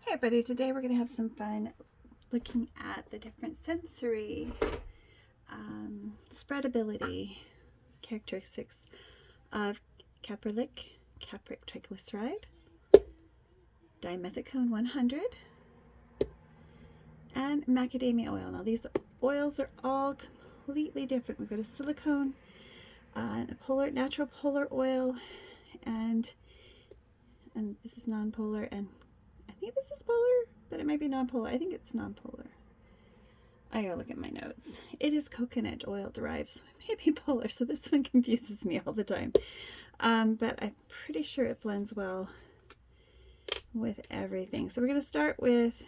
Hey everybody, today we're going to have some fun looking at the different sensory spreadability characteristics of caprylic triglyceride, dimethicone 100, and macadamia oil. Now these oils are all completely different. We've got a silicone, a natural polar oil, and this is non-polar, and I think this is polar, but it might be non-polar. I think it's non-polar. I gotta look at my notes. It is coconut oil derived, so it may be polar, so this one confuses me all the time. But I'm pretty sure it blends well with everything. So we're gonna start with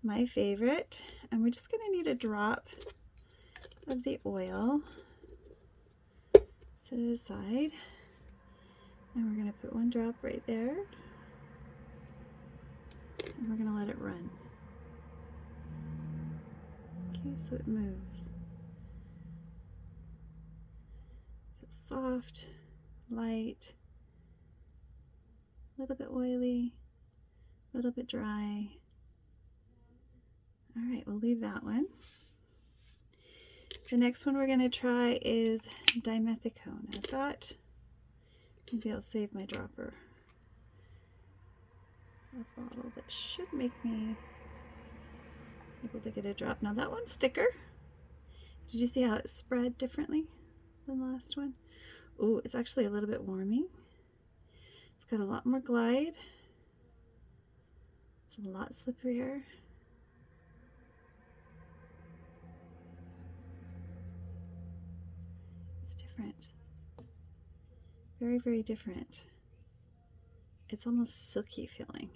my favorite, and we're just gonna need a drop of the oil. Set it aside, and we're gonna put one drop right there. And we're going to let it run. Okay, so it moves. So it's soft, light, a little bit oily, a little bit dry. All right, we'll leave that one. The next one we're going to try is dimethicone. I've got, maybe I'll save my dropper, a bottle that should make me able to get a drop. Now that one's thicker. Did you see how it spread differently than the last one? Ooh, it's actually a little bit warming. It's got a lot more glide. It's a lot slipperier. It's different. Very, very different. It's almost silky feeling.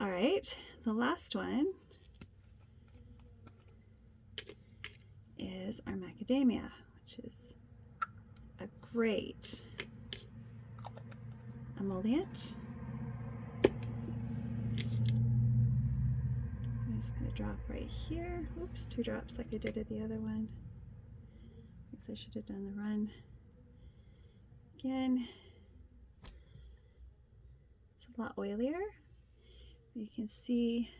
All right, the last one is our macadamia, which is a great emollient. I'm just going to drop right here. Oops, 2 drops like I did at the other one. I guess I should have done the run again. It's a lot oilier. You can see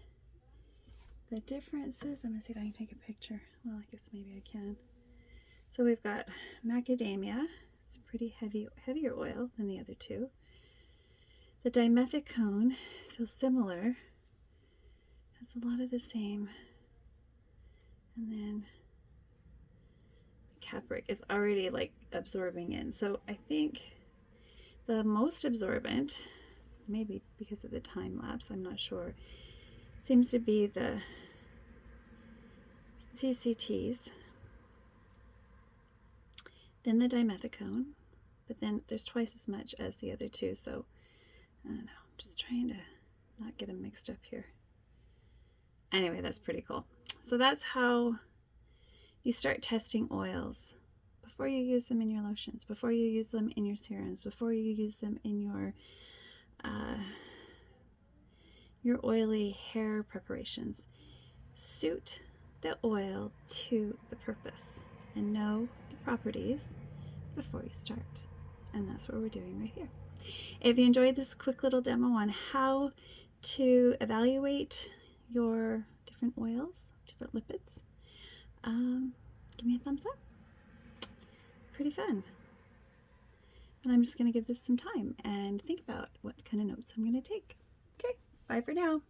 the differences. I'm going to see if I can take a picture. Well, I guess maybe I can. So we've got macadamia. It's a pretty heavier oil than the other two. The dimethicone feels similar. Has a lot of the same. And then caprylic is already like absorbing in. So I think the most absorbent, maybe because of the time lapse, I'm not sure, seems to be the CCTs, then the dimethicone, but then there's twice as much as the other two, so I don't know, I'm just trying to not get them mixed up here. Anyway, that's pretty cool. So that's how you start testing oils before you use them in your lotions, before you use them in your serums, before you use them in your oily hair preparations. Suit the oil to the purpose and know the properties before you start. And that's what we're doing right here. If you enjoyed this quick little demo on how to evaluate your different oils, different lipids, give me a thumbs up. Pretty fun. And I'm just going to give this some time and think about what kind of notes I'm going to take. Okay, bye for now.